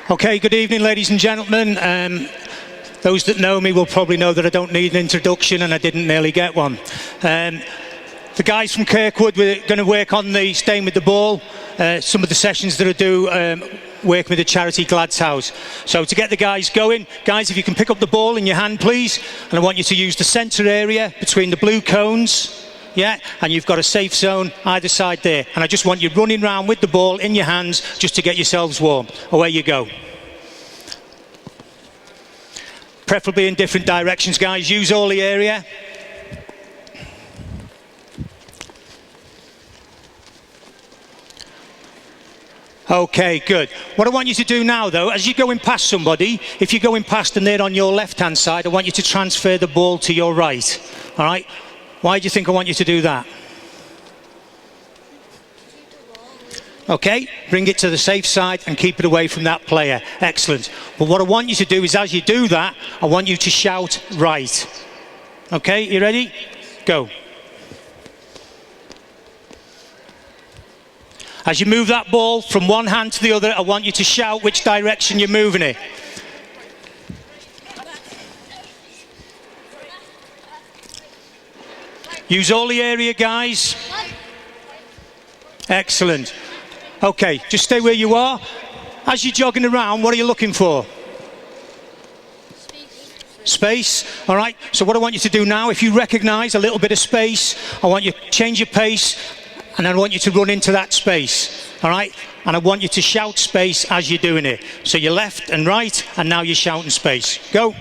Okay, good evening, ladies and gentlemen. Those that know me will probably know that I don't need an introduction, and I didn't nearly get one. The guys from Kirkwood, we're going to work on the staying with the ball, some of the sessions that I do working with the charity Glad's House. So to get the guys going, guys, if you can pick up the ball in your hand, please, and I want you to use the centre area between the blue cones. Yeah, and you've got a safe zone either side there. And I just want you running around with the ball in your hands just to get yourselves warm. Away you go. Preferably in different directions, guys. Use all the area. Okay, good. What I want you to do now, though, as you're going past somebody, if you're going past and they're on your left-hand side, I want you to transfer the ball to your right. All right? Why do you think I want you to do that? Okay, bring it to the safe side and keep it away from that player. Excellent. But what I want you to do is, as you do that, I want you to shout right. Okay, you ready? Go. As you move that ball from one hand to the other, I want you to shout which direction you're moving it. Use all the area, guys. Excellent. Okay, just stay where you are. As you're jogging around, what are you looking for? Space. All right, so what I want you to do now, if you recognise a little bit of space, I want you to change your pace, and I want you to run into that space. All right, and I want you to shout space as you're doing it. So you're left and right, and now you're shouting space. Go.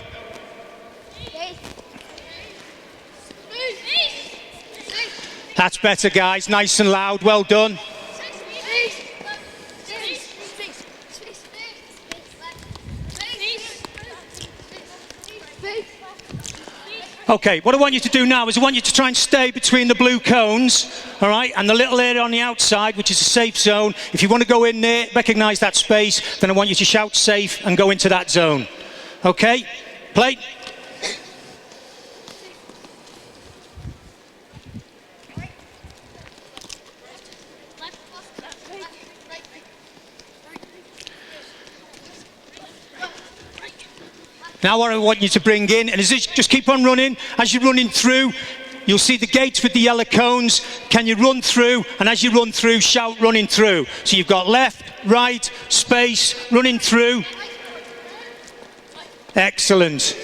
That's better, guys. Nice and loud. Well done. Okay, what I want you to do now is I want you to try and stay between the blue cones, all right, and the little area on the outside, which is a safe zone. If you want to go in there, recognise that space, then I want you to shout safe and go into that zone. Okay, play. Now what I want you to bring in, and just keep on running. As you're running through, you'll see the gates with the yellow cones. Can you run through? And as you run through, shout running through. So you've got left, right, space, running through. Excellent.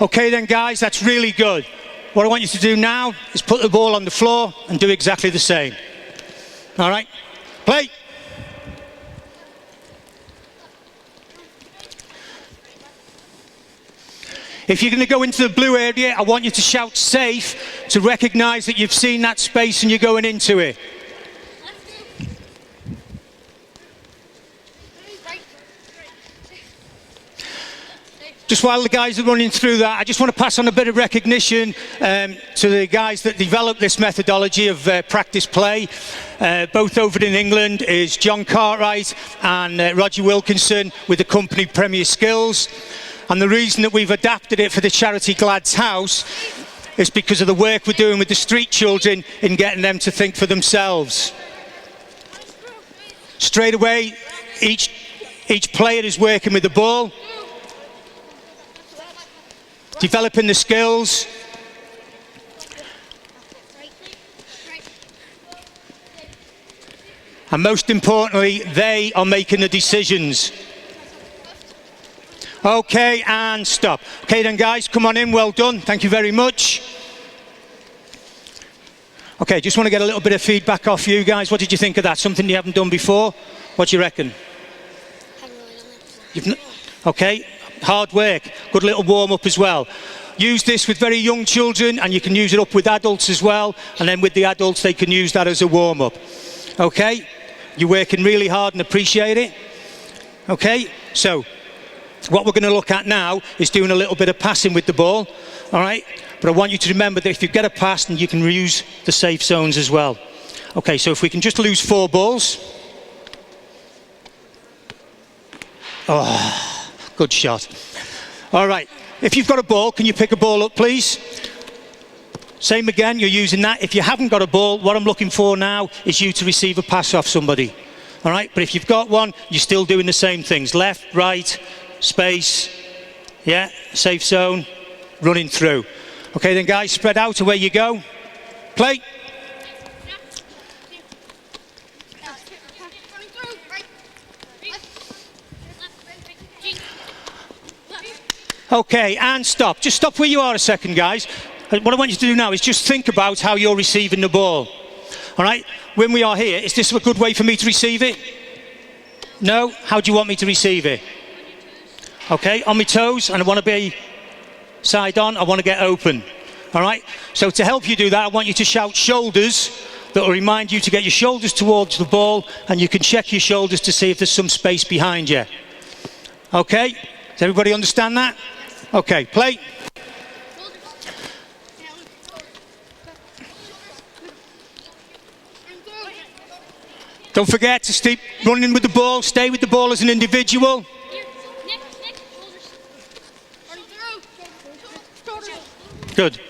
Okay then, guys, that's really good. What I want you to do now is put the ball on the floor and do exactly the same. All right, play. If you're going to go into the blue area, I want you to shout safe to recognise that you've seen that space and you're going into it. Just while the guys are running through that, I just want to pass on a bit of recognition to the guys that developed this methodology of practice play. Both over in England is John Cartwright and Roger Wilkinson with the company Premier Skills. And the reason that we've adapted it for the charity Glad's House is because of the work we're doing with the street children in getting them to think for themselves. Straight away, each player is working with the ball, developing the skills. And most importantly, they are making the decisions. Okay, and stop. Okay then, guys, come on in. Well done. Thank you very much. Okay, just want to get a little bit of feedback off you guys. What did you think of that? Something you haven't done before? What do you reckon? Haven't really done it before. Okay, hard work. Good little warm-up as well. Use this with very young children, and you can use it up with adults as well. And then with the adults, they can use that as a warm-up. Okay, you're working really hard and appreciate it. Okay, so what we're going to look at now is doing a little bit of passing with the ball, all right? But I want you to remember that if you get a pass, then you can reuse the safe zones as well. Okay, so if we can just lose 4 balls. Oh, good shot. All right, if you've got a ball, can you pick a ball up, please? Same again, you're using that. If you haven't got a ball, what I'm looking for now is you to receive a pass off somebody. All right, but if you've got one, you're still doing the same things. Left, right, space, yeah, safe zone, running through. Okay then guys, spread out, away you go. Play. Okay, and stop. Just stop where you are a second, guys. What I want you to do now is just think about how you're receiving the ball. All right, when we are here, is this a good way for me to receive it? No? How do you want me to receive it? Okay, on my toes, and I want to be side on, I want to get open. All right, so to help you do that, I want you to shout shoulders. That will remind you to get your shoulders towards the ball, and you can check your shoulders to see if there's some space behind you. Okay, does everybody understand that? Okay, play. Don't forget to keep running with the ball, stay with the ball as an individual. Good.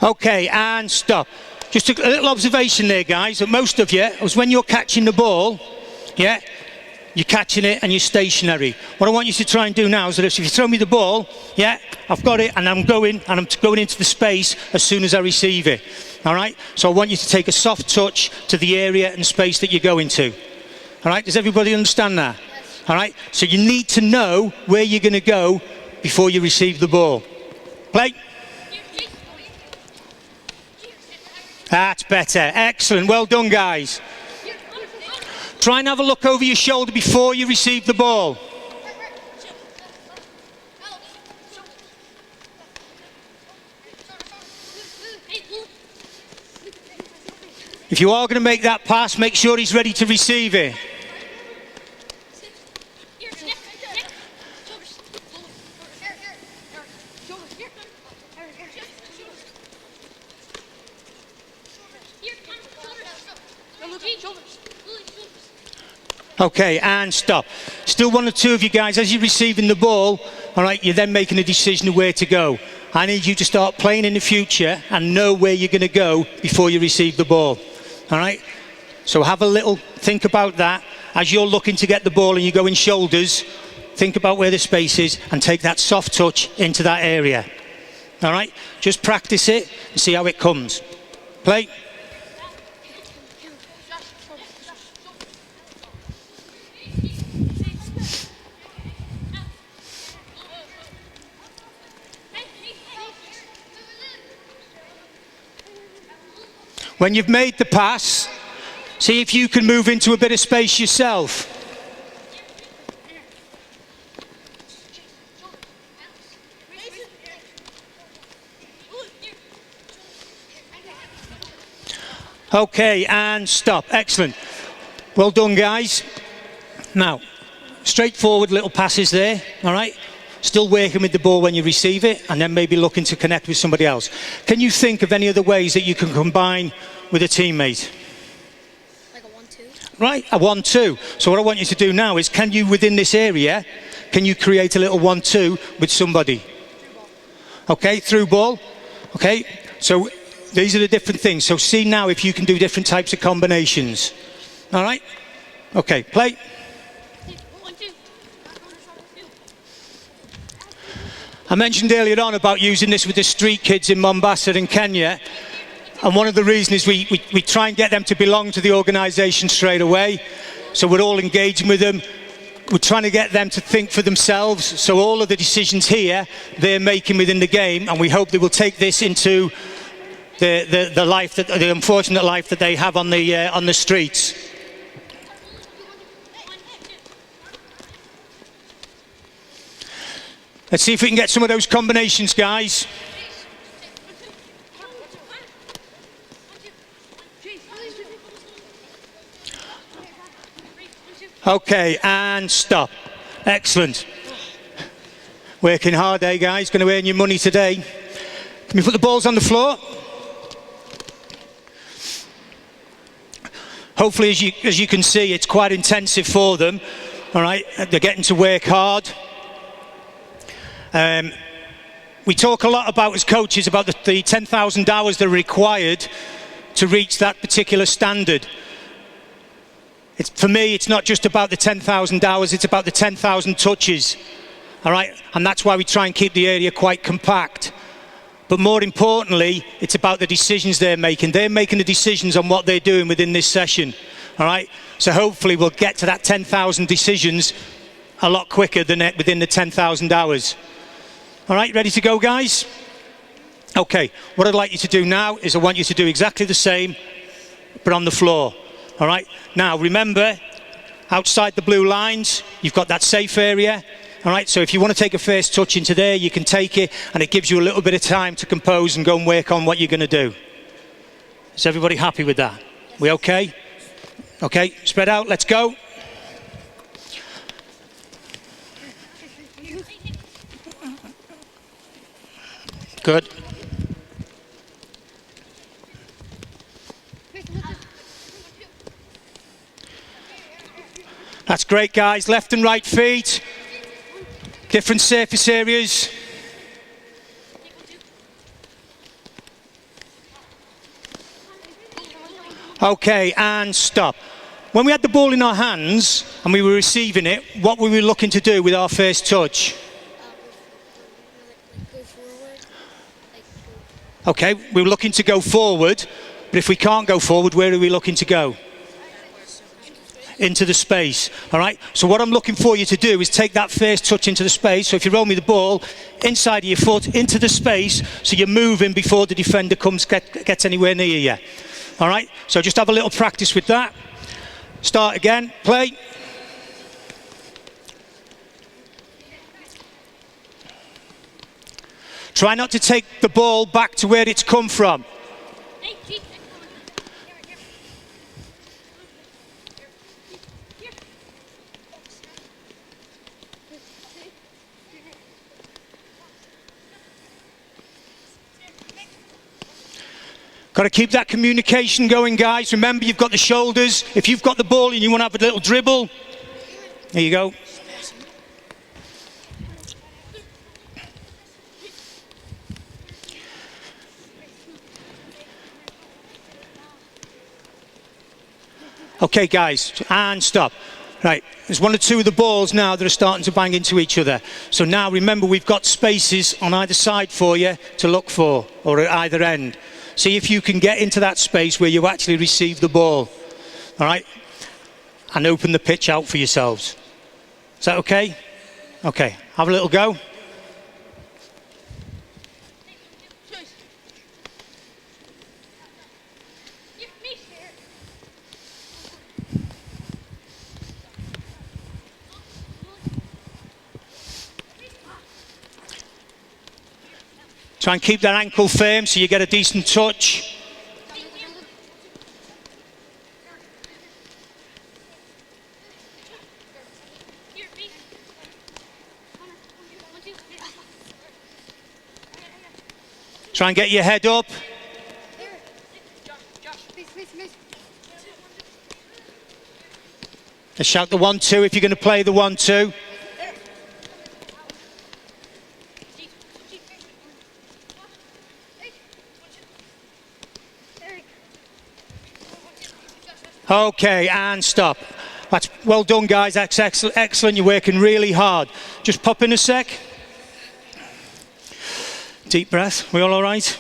Okay, and stop. Just a little observation there, guys, that most of you, was when you're catching the ball, yeah, you're catching it and you're stationary. What I want you to try and do now is that if you throw me the ball, yeah, I've got it and I'm going into the space as soon as I receive it. All right? So I want you to take a soft touch to the area and space that you're going to. All right? Does everybody understand that? Yes. All right? So you need to know where you're going to go before you receive the ball. Play. That's better. Excellent. Well done, guys. Try and have a look over your shoulder before you receive the ball. If you are going to make that pass, make sure he's ready to receive it. Okay, and stop. Still one or two of you guys, as you're receiving the ball, all right, you're then making a decision of where to go. I need you to start playing in the future and know where you're going to go before you receive the ball. All right? So have a little think about that. As you're looking to get the ball and you're going shoulders, think about where the space is and take that soft touch into that area. All right? Just practice it and see how it comes. Play. When you've made the pass, see if you can move into a bit of space yourself. Okay, and stop. Excellent. Well done, guys. Now, straightforward little passes there, all right? Still working with the ball when you receive it, and then maybe looking to connect with somebody else. Can you think of any other ways that you can combine with a teammate? Like a 1-2? Right, a 1-2. So what I want you to do now is, can you, within this area, can you create a little 1-2 with somebody? Okay, through ball. Okay, so these are the different things. So see now if you can do different types of combinations. All right? Okay, play. I mentioned earlier on about using this with the street kids in Mombasa in Kenya, and one of the reasons is we try and get them to belong to the organisation straight away, so we're all engaging with them. We're trying to get them to think for themselves, so all of the decisions here they're making within the game, and we hope they will take this into the life that, the unfortunate life that they have on the streets. Let's see if we can get some of those combinations, guys. Okay, and stop. Excellent. Working hard, eh, guys? Going to earn your money today. Can we put the balls on the floor? hopefully, as you can see, it's quite intensive for them. All right, they're getting to work hard. We talk a lot about, as coaches, about the 10,000 hours that are required to reach that particular standard. For me, it's not just about the 10,000 hours, it's about the 10,000 touches. All right, and that's why we try and keep the area quite compact. But more importantly, it's about the decisions they're making. They're making the decisions on what they're doing within this session. All right, so hopefully we'll get to that 10,000 decisions a lot quicker than within the 10,000 hours. All right, ready to go, guys? Okay, what I'd like you to do now is I want you to do exactly the same, but on the floor. All right, now remember, outside the blue lines, you've got that safe area. All right, so if you want to take a first touch into there, you can take it, and it gives you a little bit of time to compose and go and work on what you're going to do. Is everybody happy with that? We okay? Okay, spread out, let's go. Good. That's great, guys. Left and right feet. Different surface areas. Okay, and stop. When we had the ball in our hands and we were receiving it, what were we looking to do with our first touch? Go forward. Okay, we were looking to go forward, but if we can't go forward, where are we looking to go? Into the space. All right, so what I'm looking for you to do is take that first touch into the space. So if you roll me the ball inside of your foot into the space, so you're moving before the defender gets anywhere near you. All right, so just have a little practice with that. Start again, play. Try not to take the ball back to where it's come from. Got to keep that communication going, guys. Remember, you've got the shoulders. If you've got the ball and you want to have a little dribble, there you go. Okay, guys, and stop. Right, there's one or two of the balls now that are starting to bang into each other. So now, remember, we've got spaces on either side for you to look for, or at either end. See if you can get into that space where you actually receive the ball. All right? And open the pitch out for yourselves. Is that okay? Okay, have a little go. Try and keep that ankle firm so you get a decent touch. Try and get your head up. Let's shout the 1-2 if you're going to play the 1-2. Okay, and stop. That's well done, guys. That's excellent. You're working really hard. Just pop in a sec. Deep breath. We all right?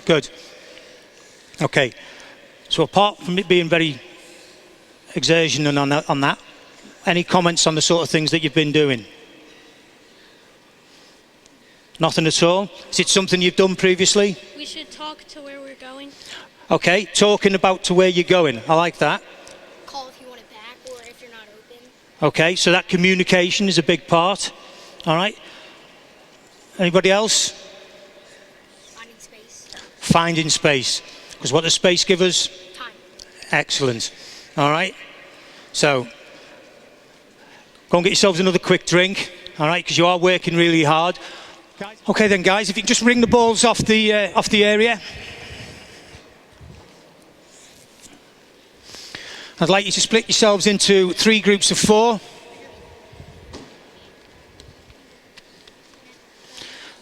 Good. Okay. So apart from it being very exertion and on that, any comments on the sort of things that you've been doing? Nothing at all? Is it something you've done previously? We should talk to where we're going. Okay, talking about to where you're going. I like that. Call if you want it back or if you're not open. Okay, so that communication is a big part. All right. Anybody else? Finding space. Finding space. Because what does space give us? Time. Excellent. All right. So, go and get yourselves another quick drink. All right, because you are working really hard. Okay then, guys, if you can just ring the balls off the area. I'd like you to split yourselves into 3 groups of 4.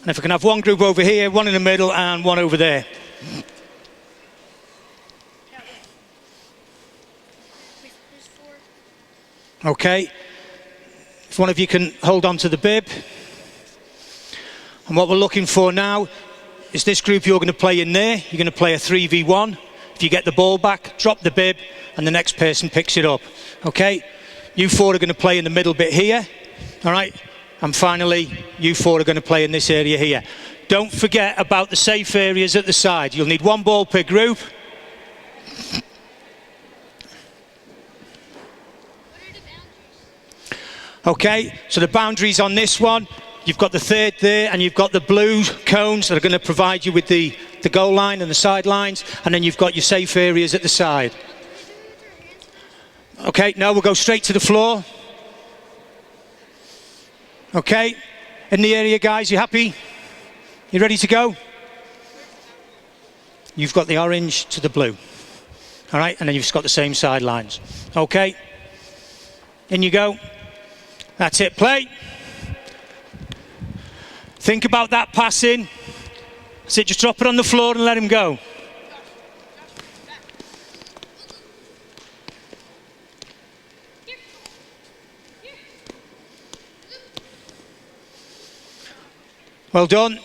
And if I can have one group over here, one in the middle, and one over there. Okay. If one of you can hold on to the bib. And what we're looking for now is this group you're going to play in there. You're going to play a 3v1. If you get the ball back, drop the bib, and the next person picks it up. Okay? You 4 are going to play in the middle bit here. All right? And finally, you 4 are going to play in this area here. Don't forget about the safe areas at the side. You'll need 1 ball per group. Okay, so the boundaries on this one, you've got the 3rd there, and you've got the blue cones that are going to provide you with the goal line and the sidelines, and then you've got your safe areas at the side. Okay, now we'll go straight to the floor. Okay, in the area, guys, you happy? You ready to go? You've got the orange to the blue. All right, and then you've just got the same sidelines. Okay, in you go. That's it, play. Think about that passing. That's it, just drop it on the floor and let him go. Well done.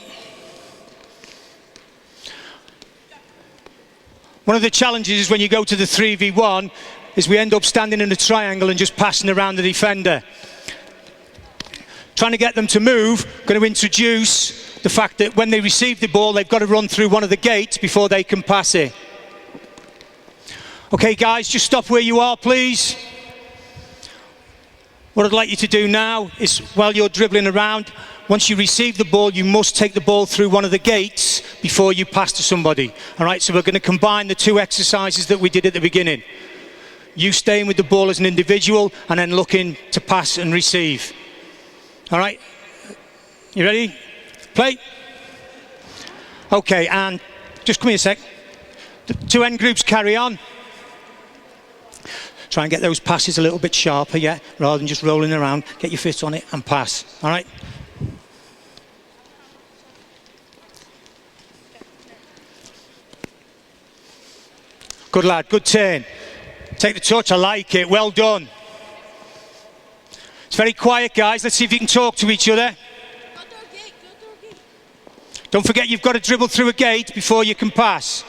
One of the challenges is when you go to the 3v1 is we end up standing in a triangle and just passing around the defender. Trying to get them to move, going to introduce the fact that when they receive the ball, they've got to run through one of the gates before they can pass it. Okay, guys, just stop where you are, please. What I'd like you to do now is, while you're dribbling around, once you receive the ball, you must take the ball through one of the gates before you pass to somebody. All right, so we're going to combine the 2 exercises that we did at the beginning. You staying with the ball as an individual and then looking to pass and receive. All right, you ready? Play. Okay, and just come here a sec. The 2 end groups carry on. Try and get those passes a little bit sharper, yeah, rather than just rolling around. Get your foot on it and pass. All right. Good lad, good turn. Take the touch, I like it, well done. It's very quiet, guys. Let's see if you can talk to each other. Don't forget you've got to dribble through a gate before you can pass.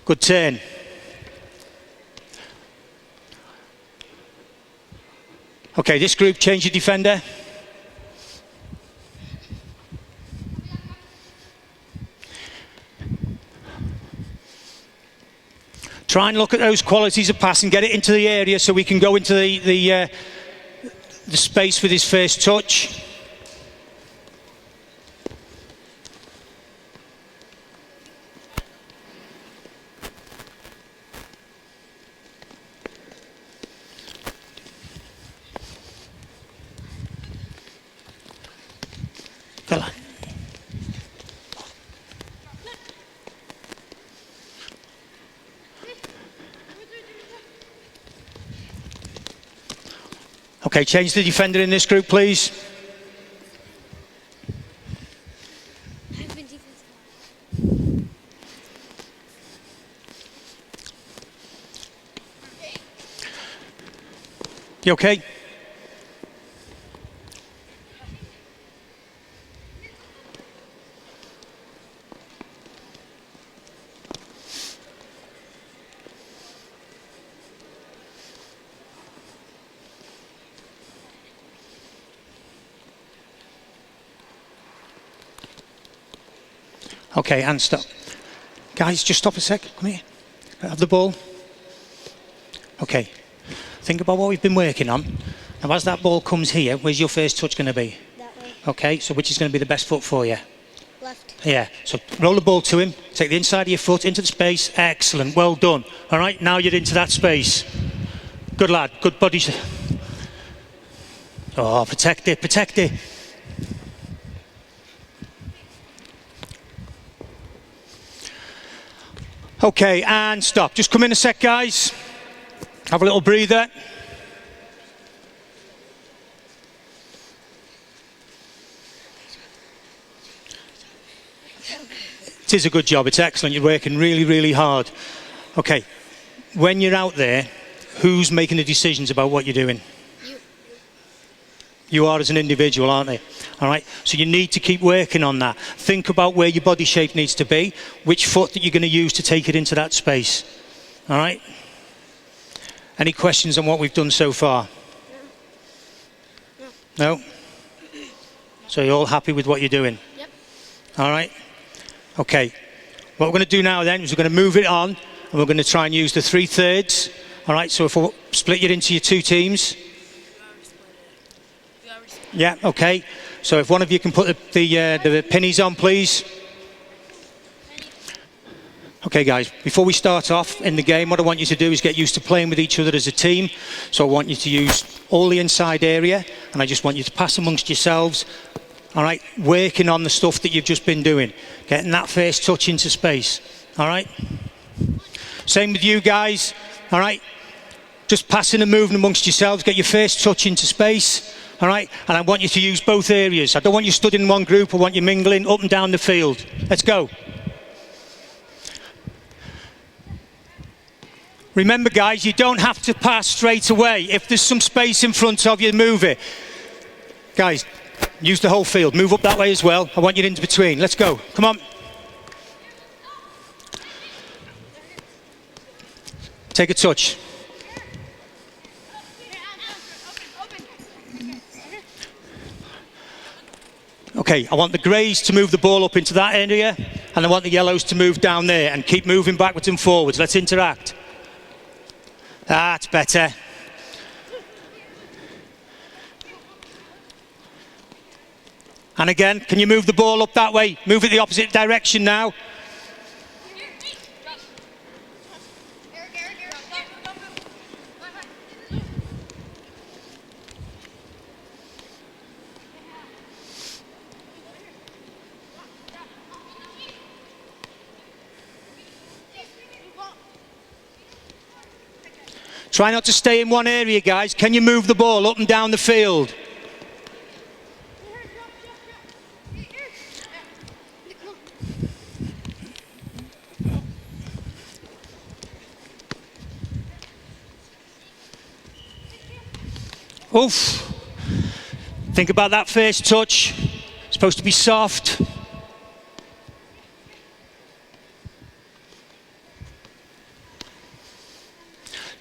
Good turn. Okay, this group, change your defender. Try and look at those qualities of pass and get it into the area so we can go into the space with his first touch. Go on. Okay, change the defender in this group, please. You okay? Okay, and stop. Guys, just stop a sec. Come here. Have the ball. Okay. Think about what we've been working on. Now, as that ball comes here, where's your first touch going to be? That way. Okay, so which is going to be the best foot for you? Left. Yeah, so roll the ball to him. Take the inside of your foot into the space. Excellent, well done. All right, now you're into that space. Good lad, good body. Oh, protect it, protect it. Okay, and stop. Just come in a sec, guys. Have a little breather. It is a good job. It's excellent. You're working really, really hard. Okay, when you're out there, who's making the decisions about what you're doing? You are as an individual, aren't you? All right, so you need to keep working on that. Think about where your body shape needs to be, which foot that you're going to use to take it into that space. All right? Any questions on what we've done so far? No? So you're all happy with what you're doing? Yep. All right? Okay. What we're going to do now then is we're going to move it on, and we're going to try and use the 3/3. All right, so if we split you into your two teams. Yeah, okay. So if one of you can put the pennies on, please. Okay, guys, before we start off in the game, what I want you to do is get used to playing with each other as a team. So I want you to use all the inside area, and I just want you to pass amongst yourselves. All right, working on the stuff that you've just been doing, getting that first touch into space. All right. Same with you guys. All right, just passing and moving amongst yourselves. Get your first touch into space. All right, and I want you to use both areas. I don't want you stood in one group. I want you mingling up and down the field. Let's go. Remember, guys, you don't have to pass straight away. If there's some space in front of you, move it. Guys, use the whole field. Move up that way as well. I want you in between. Let's go. Come on. Take a touch. Okay, I want the greys to move the ball up into that area, and I want the yellows to move down there, and keep moving backwards and forwards. Let's interact. That's better. And again, can you move the ball up that way? Move it the opposite direction now. Try not to stay in one area, guys. Can you move the ball up and down the field? Oof. Think about that first touch. It's supposed to be soft.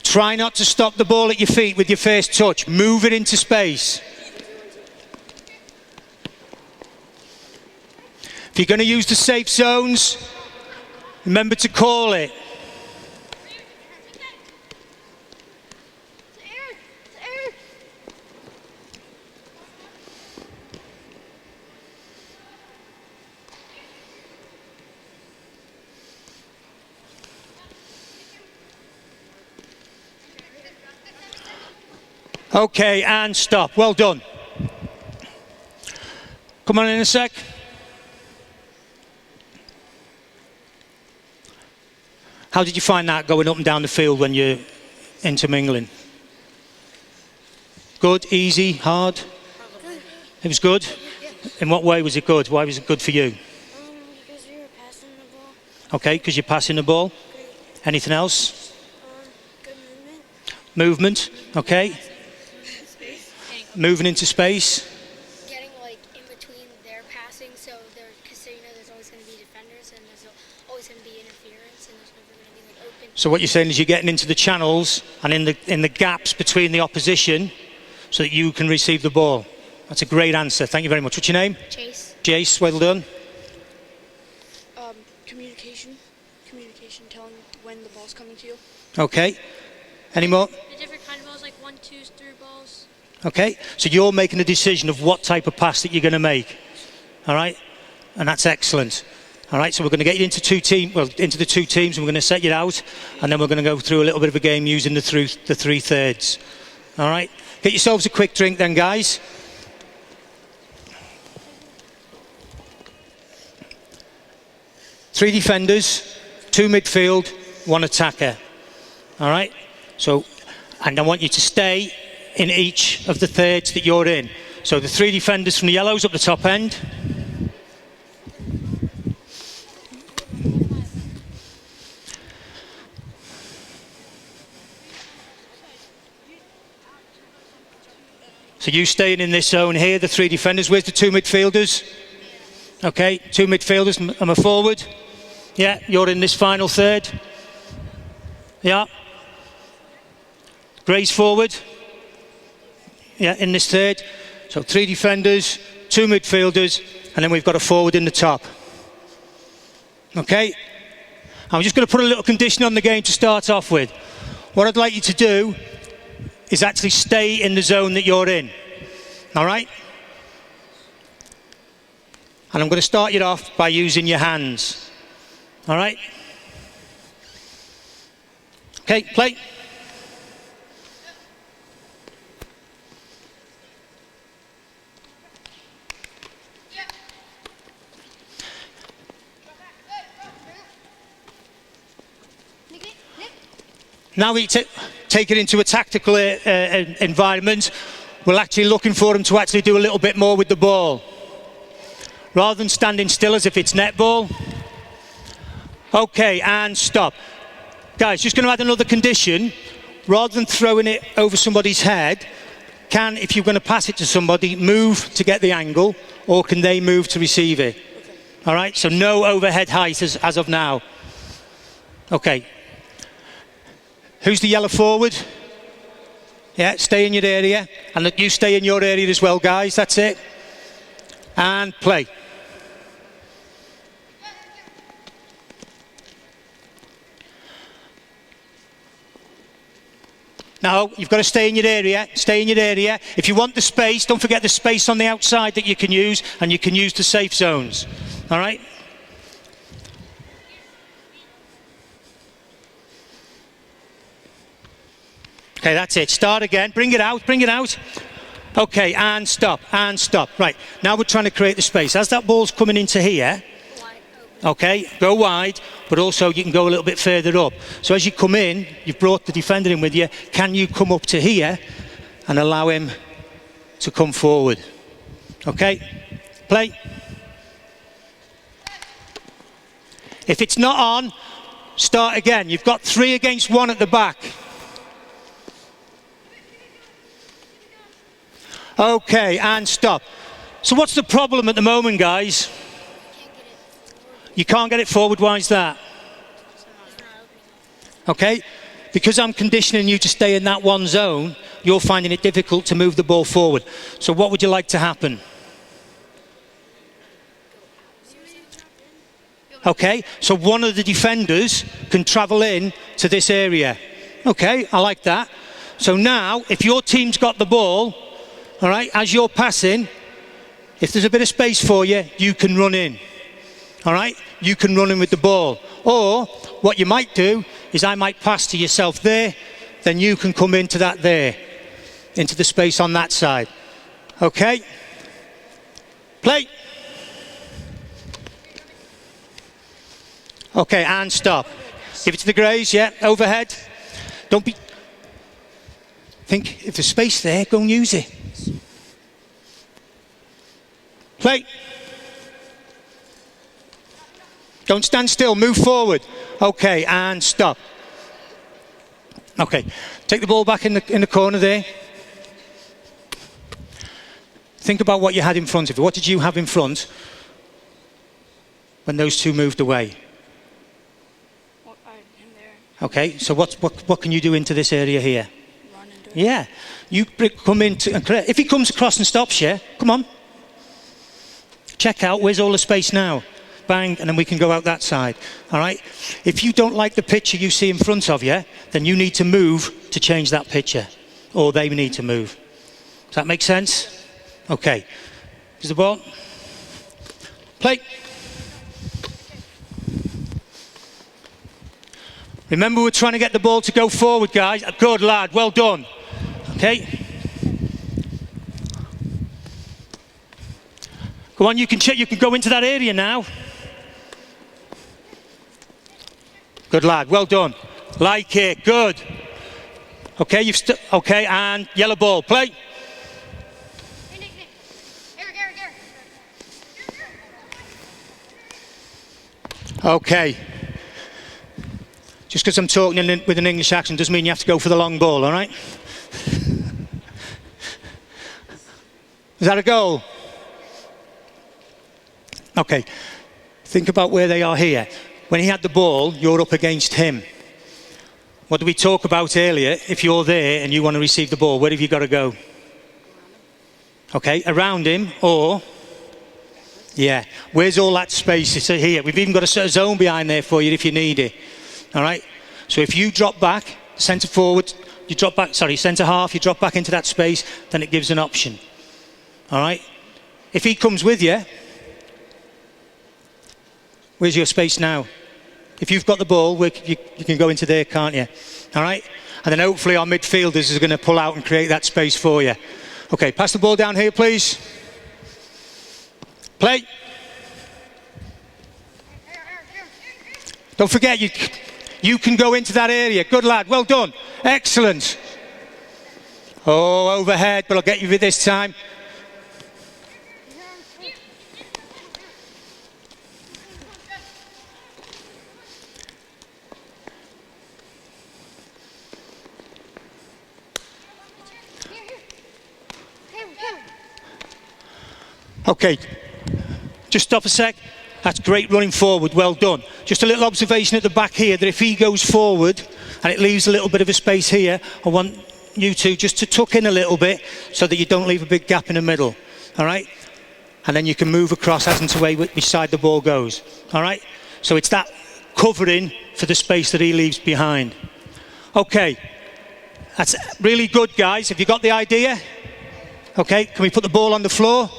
Try not to stop the ball at your feet with your first touch. Move it into space. If you're going to use the safe zones, remember to call it. Okay, and stop. Well done. Come on in a sec. How did you find that going up and down the field when you're intermingling? Good, easy, hard? It was good? In what way was it good? Why was it good for you? Because we were passing the ball. Okay, because you're passing the ball. Anything else? Good movement. Movement, okay. Moving into space. Getting like in between their passing, so because you know there's always going to be defenders and there's always going to be interference and there's never going to be like open. So what you're saying is you're getting into the channels and in the gaps between the opposition so that you can receive the ball. That's a great answer. Thank you very much. What's your name? Chase. Jace, well done. Communication, telling when the ball's coming to you. Okay. Any more? The different kind of balls, like 1, 2, through balls. Okay. So you're making a decision of what type of pass that you're going to make. All right. And that's excellent. All right. So we're going to get you into into the two teams, and we're going to set you out, and then we're going to go through a little bit of a game using the 3/3. All right. Get yourselves a quick drink then, guys. Three defenders, 2 midfield, 1 attacker. All right? So, and I want you to stay in each of the thirds that you're in. So the 3 defenders from the yellows up the top end. So you staying in this zone here, the 3 defenders. Where's the 2 midfielders? Okay, 2 midfielders. I'm a forward. Yeah, you're in this final third. Yeah. Gray's forward. Yeah, in this third. So 3 defenders, 2 midfielders, and then we've got a forward in the top. Okay? I'm just going to put a little condition on the game to start off with. What I'd like you to do is actually stay in the zone that you're in. All right? And I'm going to start you off by using your hands. All right? Okay, play. Now we take it into a tactical environment. We're actually looking for them to actually do a little bit more with the ball. Rather than standing still as if it's netball. Okay, and stop. Guys, just going to add another condition. Rather than throwing it over somebody's head, if you're going to pass it to somebody, move to get the angle, or can they move to receive it? All right, so no overhead height as of now. Okay. Who's the yellow forward? Yeah, stay in your area. And you stay in your area as well, guys. That's it. And play. Now, you've got to stay in your area. Stay in your area. If you want the space, don't forget the space on the outside that you can use, and you can use the safe zones. All right? Okay, that's it. Start again. Bring it out. Bring it out. Okay, and stop. And stop. Right. Now we're trying to create the space. As that ball's coming into here, okay, go wide, but also you can go a little bit further up. So as you come in, you've brought the defender in with you. Can you come up to here and allow him to come forward? Okay, play. If it's not on, start again. You've got 3 against 1 at the back. Okay, and stop. So what's the problem at the moment, guys? You can't get it forward. Why is that? Okay, because I'm conditioning you to stay in that one zone, you're finding it difficult to move the ball forward. So what would you like to happen? Okay, so one of the defenders can travel in to this area. Okay, I like that. So now, if your team's got the ball, all right, as you're passing, if there's a bit of space for you, you can run in. All right, you can run in with the ball. Or what you might do is I might pass to yourself there, then you can come into that there, into the space on that side. Okay, play. Okay, and stop. Give it to the Greys, yeah, overhead. Don't be... Think, if there's space there, go and use it. Play. Don't stand still, move forward. Okay, and stop. Okay, take the ball back in the corner there. Think about what you had in front of you. What did you have in front when those 2 moved away? Well, him there. Okay, so what can you do into this area here? Run and do it. Yeah, you come in and create. If he comes across and stops you, come on. Check out, where's all the space now? Bang, and then we can go out that side. All right? If you don't like the picture you see in front of you, then you need to move to change that picture. Or they need to move. Does that make sense? Okay. Here's the ball. Play. Remember, we're trying to get the ball to go forward, guys. Good lad, well done. Okay. Go on, you can go into that area now. Good lad, well done. Like it, good. Okay, okay, and yellow ball, play. Okay. Just because I'm talking with an English accent doesn't mean you have to go for the long ball, all right? Is that a goal? Okay. Think about where they are here. When he had the ball, you're up against him. What did we talk about earlier? If you're there and you want to receive the ball, where have you got to go? Okay, around him, or... Yeah, where's all that space? It's here. We've even got a zone behind there for you if you need it. All right? So if you drop back, centre forward, you drop back, sorry, centre half, you drop back into that space, then it gives an option. All right? If he comes with you, where's your space now? If you've got the ball, you can go into there, can't you? All right? And then hopefully our midfielders are going to pull out and create that space for you. Okay, pass the ball down here, please. Play. Don't forget, you can go into that area. Good lad, well done. Excellent. Oh, overhead, but I'll get you with this time. Okay, just stop a sec. That's great running forward, well done. Just a little observation at the back here, that if he goes forward and it leaves a little bit of a space here, I want you two just to tuck in a little bit so that you don't leave a big gap in the middle, all right? And then you can move across as and to where beside the ball goes, all right? So it's that covering for the space that he leaves behind. Okay, that's really good, guys. Have you got the idea? Okay, can we put the ball on the floor?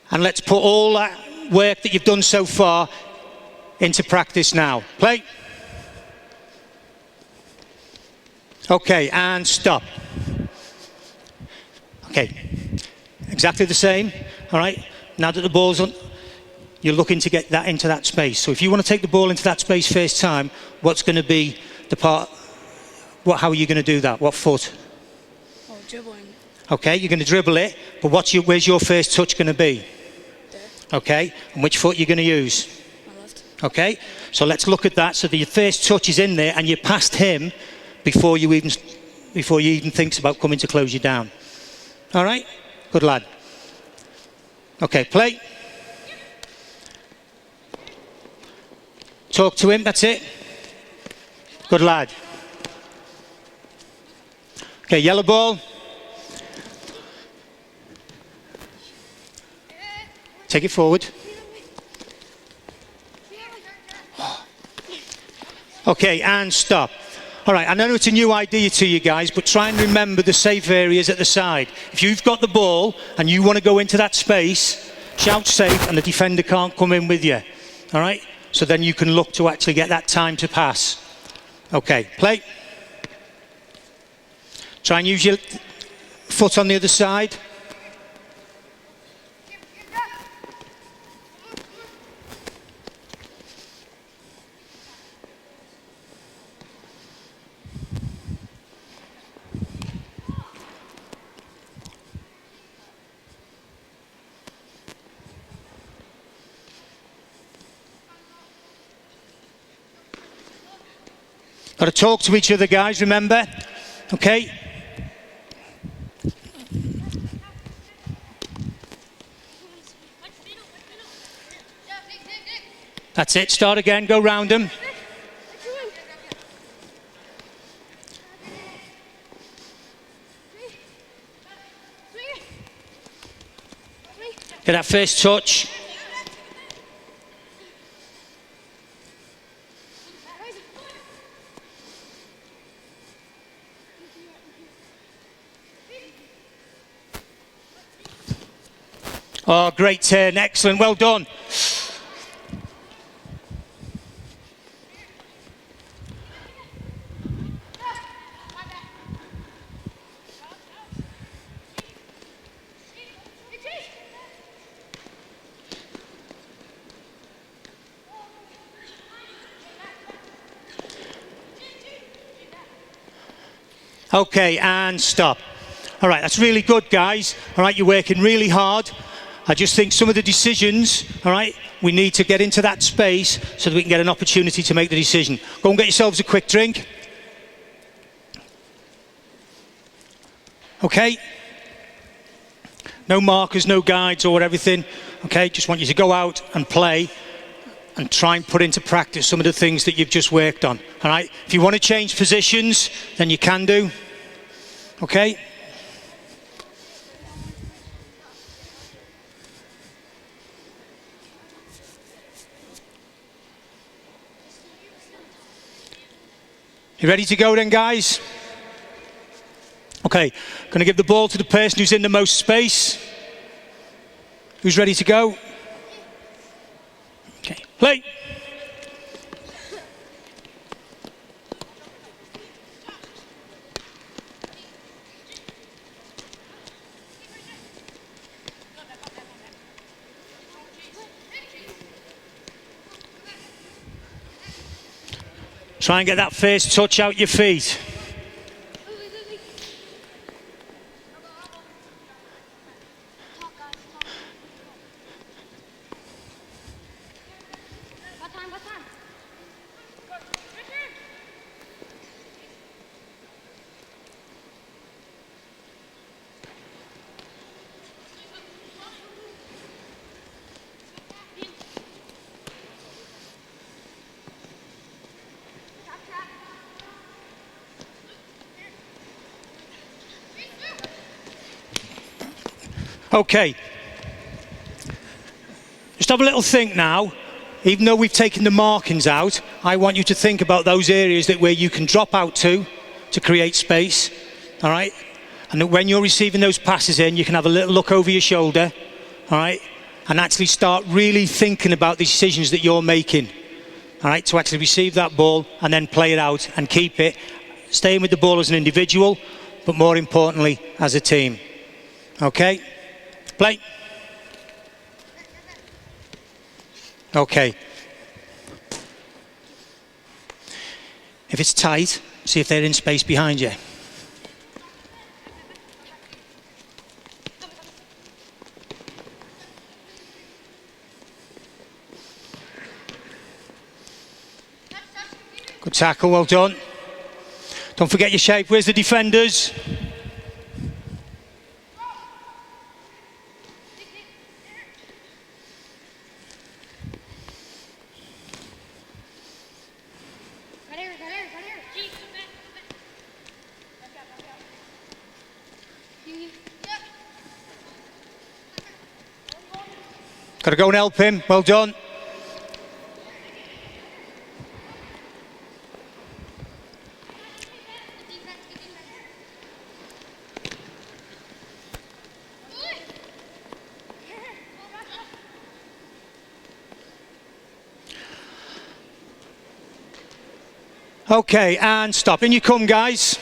And let's put all that work that you've done so far into practice now. Play. Okay, and stop. Okay, exactly the same, all right? Now that the ball's on, you're looking to get that into that space. So if you want to take the ball into that space first time, what's going to be the part, how are you going to do that? What foot? Oh, dribbling. Okay, you're going to dribble it, but where's your first touch going to be? Okay, and which foot you're going to use? My left. Okay, so let's look at that. So that your first touch is in there and you're past him before you even thinks about coming to close you down. All right, good lad. Okay, play. Talk to him, that's it. Good lad. Okay, yellow ball. Take it forward. Okay, and stop. All right, I know it's a new idea to you guys, but try and remember the safe areas at the side. If you've got the ball and you want to go into that space, shout safe and the defender can't come in with you. All right? So then you can look to actually get that time to pass. Okay, play. Try and use your foot on the other side. Got to talk to each other, guys, remember? Okay? That's it, start again, go round them. Get that first touch. Oh, great turn, excellent, well done. Okay, and stop. All right, that's really good, guys. All right, you're working really hard. I just think some of the decisions, all right, we need to get into that space so that we can get an opportunity to make the decision. Go and get yourselves a quick drink. Okay? No markers, no guides or everything. Okay, just want you to go out and play and try and put into practice some of the things that you've just worked on. All right? If you want to change positions, then you can do. Okay? You ready to go then, guys? Okay, going to give the ball to the person who's in the most space. Who's ready to go? Okay, play. Try and get that first touch out your feet. Okay, just have a little think now. Even though we've taken the markings out, I want you to think about those areas where you can drop out to create space, all right? And that when you're receiving those passes in, you can have a little look over your shoulder, all right? And actually start really thinking about the decisions that you're making, all right? To actually receive that ball and then play it out and keep it, staying with the ball as an individual, but more importantly, as a team, okay? Play. Okay. If it's tight, see if they're in space behind you. Good tackle, well done. Don't forget your shape. Where's the defenders? Got to go and help him. Well done. Okay, and stop. In you come, guys.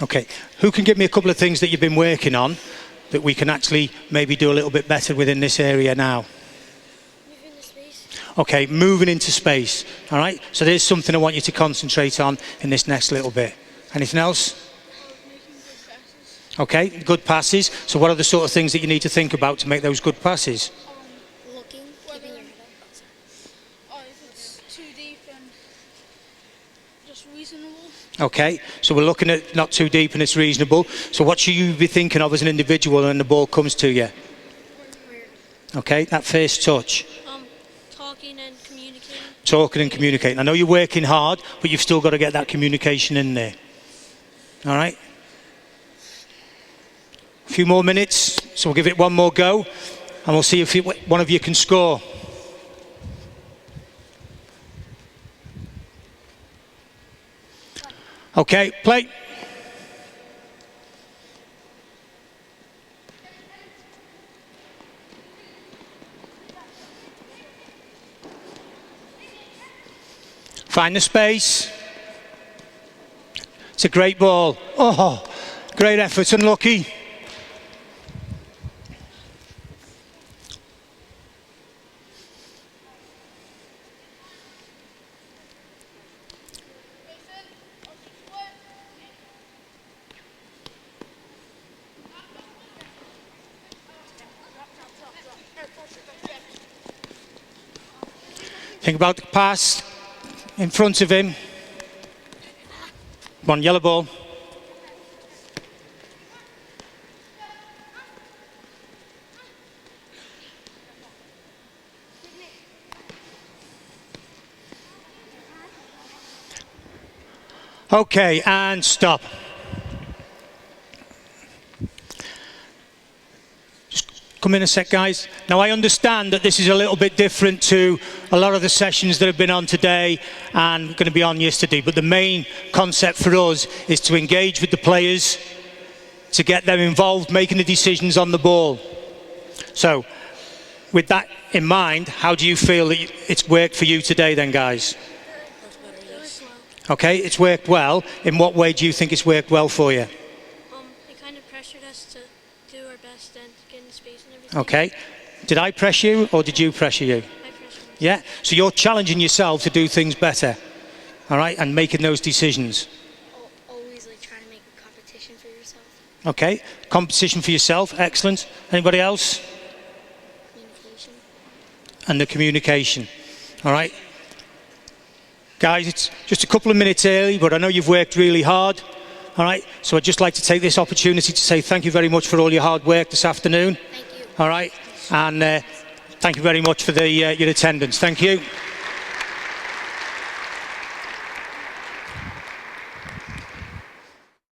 Okay, who can give me a couple of things that you've been working on that we can actually maybe do a little bit better within this area now? Moving the space. Okay, moving into space, all right? So there's something I want you to concentrate on in this next little bit. Anything else? Making good passes. Okay, good passes. So what are the sort of things that you need to think about to make those good passes? Looking, keeping your head up. If it's too deep and just reasonable. Okay, so we're looking at not too deep and it's reasonable. So what should you be thinking of as an individual when the ball comes to you? Okay, that first touch. Talking and communicating. Talking and communicating. I know you're working hard, but you've still got to get that communication in there. All right? A few more minutes, so we'll give it one more go, and we'll see if one of you can score. Okay, play. Find the space. It's a great ball. Oh, great effort, unlucky. Think about the pass in front of him. Come on, yellow ball. Okay, and stop. Just come in a sec, guys. Now, I understand that this is a little bit different to a lot of the sessions that have been on today and going to be on yesterday, but the main concept for us is to engage with the players, to get them involved, making the decisions on the ball. So, with that in mind, how do you feel that it's worked for you today then, guys? Okay, it's worked well. In what way do you think it's worked well for you? It kind of pressured us to do our best and get in space and everything. Okay. Did I press you or did you pressure you? I pressured us. Yeah? So you're challenging yourself to do things better. All right? And making those decisions. Always like trying to make a competition for yourself. Okay. Competition for yourself. Excellent. Anybody else? Communication. And the communication. All right? Guys, it's just a couple of minutes early, but I know you've worked really hard. All right? So I'd just like to take this opportunity to say thank you very much for all your hard work this afternoon. Thank you. All right? And thank you very much for your attendance. Thank you.